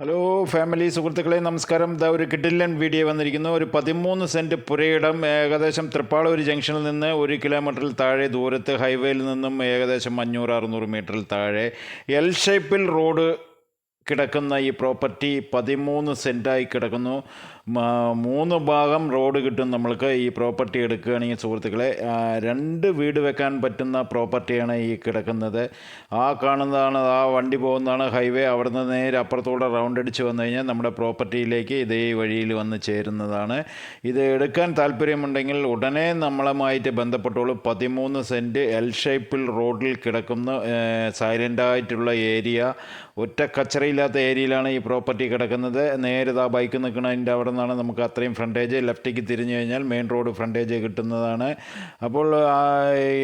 Hello family സുഹൃത്തുക്കളെ നമസ്കാരം. ഇതാ ഒരു കിഡിലൻ വീഡിയോ വന്നിരിക്കുന്നു. ഒരു 13 സെൻറ്റ് പുരയിടം ഏകദേശം തൃപ്പാളൂർ ജംഗ്ഷനിൽ നിന്ന് 1 കിലോമീറ്ററിൽ താഴെ ദൂരത്ത്, ഹൈവേയിൽ നിന്നും ഏകദേശം 500-600 മീറ്ററിൽ താഴെ എൽ ഷേപ്പിൽ റോഡ് കിടക്കുന്ന ഈ പ്രോപ്പർട്ടി 13 സെൻറ്റായി കിടക്കുന്നു. 3 ഭാഗം റോഡ് കിട്ടും നമ്മൾക്ക് ഈ പ്രോപ്പർട്ടി എടുക്കുകയാണെങ്കിൽ സുഹൃത്തുക്കളെ. 2 വീട് വെക്കാൻ പറ്റുന്ന പ്രോപ്പർട്ടിയാണ് ഈ കിടക്കുന്നത്. ആ കാണുന്നതാണ്, ആ വണ്ടി പോകുന്നതാണ് ഹൈവേ. അവിടെ നിന്ന് നേരെ അപ്പുറത്തൂടെ റൗണ്ട് അടിച്ച് വന്നു കഴിഞ്ഞാൽ നമ്മുടെ പ്രോപ്പർട്ടിയിലേക്ക് ഇതേ വഴിയിൽ വന്ന് ചേരുന്നതാണ്. ഇത് എടുക്കാൻ താല്പര്യമുണ്ടെങ്കിൽ ഉടനെ നമ്മളുമായിട്ട് ബന്ധപ്പെട്ടോളൂ. 13 സെൻറ്റ് എൽ ഷേപ്പിൽ റോഡിൽ കിടക്കുന്ന സൈലൻ്റായിട്ടുള്ള ഏരിയ, ഒറ്റ കച്ചറയില്ലാത്ത ഏരിയയിലാണ് ഈ പ്രോപ്പർട്ടി കിടക്കുന്നത്. നേരെ ആ ബൈക്ക് നിൽക്കുന്നതിൻ്റെ അവിടെ നിന്നാണ് നമുക്ക് അത്രയും ഫ്രണ്ടേജ്. ലെഫ്റ്റിലേക്ക് തിരിഞ്ഞു കഴിഞ്ഞാൽ മെയിൻ റോഡ് ഫ്രണ്ടേജ് കിട്ടുന്നതാണ്. അപ്പോൾ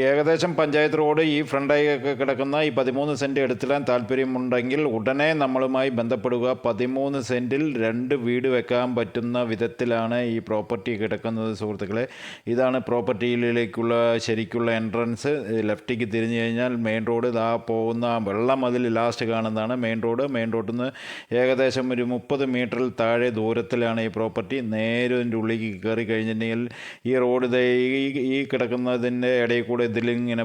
ഏകദേശം പഞ്ചായത്ത് റോഡ് ഈ ഫ്രണ്ടായൊക്കെ കിടക്കുന്ന ഈ 13 സെൻറ്റ് എടുത്തിടാൻ താല്പര്യമുണ്ടെങ്കിൽ ഉടനെ നമ്മളുമായി ബന്ധപ്പെടുക. 13 സെൻറ്റിൽ 2 വീട് വെക്കാൻ പറ്റുന്ന വിധത്തിലാണ് ഈ പ്രോപ്പർട്ടി കിടക്കുന്നത് സുഹൃത്തുക്കളെ. ഇതാണ് പ്രോപ്പർട്ടിയിലേക്കുള്ള ശരിക്കുള്ള എൻട്രൻസ്. ലെഫ്റ്റിലേക്ക് തിരിഞ്ഞു കഴിഞ്ഞാൽ മെയിൻ റോഡ് ആ പോകുന്ന വെള്ളം അതിൽ ലാസ്റ്റ് കാണുന്നതാണ് മെയിൻ റോഡ്. മെയിൻ റോഡിൽ നിന്ന് ഏകദേശം ഒരു 30 മീറ്ററിൽ താഴെ ദൂരത്തിലാണ് ഈ പ്രോപ്പർട്ടി. നേരെ ഇതിൻ്റെ ഉള്ളിലേക്ക് കയറി കഴിഞ്ഞിട്ടുണ്ടെങ്കിൽ ഈ റോഡ് ഈ കിടക്കുന്നതിൻ്റെ ഇടയിൽ കൂടെ ഇതിലിങ്ങനെ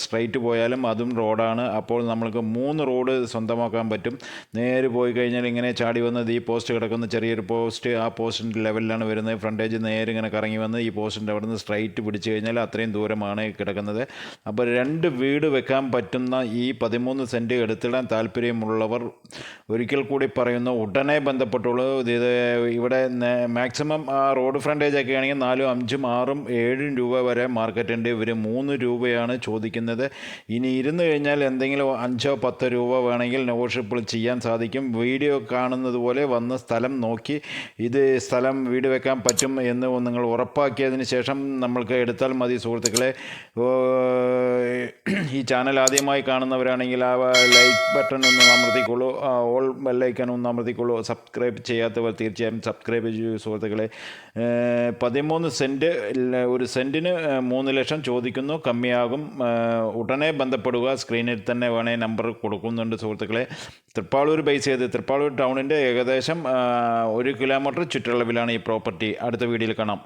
സ്ട്രൈറ്റ് പോയാലും അതും റോഡാണ്. അപ്പോൾ നമ്മൾക്ക് 3 റോഡ് സ്വന്തമാക്കാൻ പറ്റും. നേരെ പോയി കഴിഞ്ഞാൽ ഇങ്ങനെ ചാടി വന്നത് ഈ പോസ്റ്റ് കിടക്കുന്ന ചെറിയൊരു പോസ്റ്റ്, ആ പോസ്റ്റിൻ്റെ ലെവലിലാണ് വരുന്നത്. ഫ്രണ്ടേജ് നേരെ ഇങ്ങനെ കറങ്ങി വന്ന് ഈ പോസ്റ്റിൻ്റെ അവിടെ നിന്ന് സ്ട്രൈറ്റ് പിടിച്ച് കഴിഞ്ഞാൽ അത്രയും ദൂരമാണ് കിടക്കുന്നത്. അപ്പോൾ 2 വീട് വെക്കാൻ പറ്റുന്ന ഈ 13 സെൻറ്റ് എടുത്തിടാൻ താല്പര്യമുള്ളവർ ഒരിക്കൽ കൂടി പറയുന്നു, ഉടനെ ബന്ധപ്പെട്ടുള്ളൂ. ഇത് ഇവിടെ മാക്സിമം ആ റോഡ് ഫ്രണ്ടേജ് ഒക്കെ ആണെങ്കിൽ 4, 5, 6, 7 രൂപ വരെ മാർക്കറ്റ് ഉണ്ട്. ഇവർ 3 രൂപയാണ് ചോദിക്കുന്നത്. ഇനി ഇരുന്ന് കഴിഞ്ഞാൽ എന്തെങ്കിലും 5-10 രൂപ വേണമെങ്കിൽ നെഗോഷ്യബിൾ ചെയ്യാൻ സാധിക്കും. വീഡിയോ കാണുന്നത് പോലെ വന്ന് സ്ഥലം നോക്കി ഇത് സ്ഥലം വീട് വെക്കാൻ പറ്റും എന്ന് നിങ്ങൾ ഉറപ്പാക്കിയതിന് ശേഷം നമ്മൾക്ക് എടുത്താൽ മതി സുഹൃത്തുക്കളെ. ഈ ചാനൽ ആദ്യമായി കാണുന്നവരാണെങ്കിൽ ആ ലൈക്ക് ബട്ടൺ ഒന്ന് അമർത്തിക്കോളൂ, ഓൾ ബെല്ലൈക്കൺ ഒന്ന് അമർത്തിക്കോളൂ. സബ്സ്ക്രൈബ് ചെയ്യാത്തവർ തീർച്ചയായും സബ്സ്ക്രൈബ് ചെയ്യൂ സുഹൃത്തുക്കളെ. 13 സെൻറ്റ്, ഒരു സെൻറ്റിന് 3 ലക്ഷം ചോദിക്കുന്നു, കമ്മിയാകും. ഉടനെ ബന്ധപ്പെടുക. സ്ക്രീനിൽ തന്നെ വേണേൽ നമ്പർ കൊടുക്കുന്നുണ്ട് സുഹൃത്തുക്കളെ. തൃപ്പാളൂർ ബേസ് ചെയ്ത് തൃപ്പാളൂർ ടൗണിൻ്റെ ഏകദേശം 1 കിലോമീറ്റർ ചുറ്റളവിലാണ് ഈ പ്രോപ്പർട്ടി. അടുത്ത വീഡിയോയിൽ കാണാം.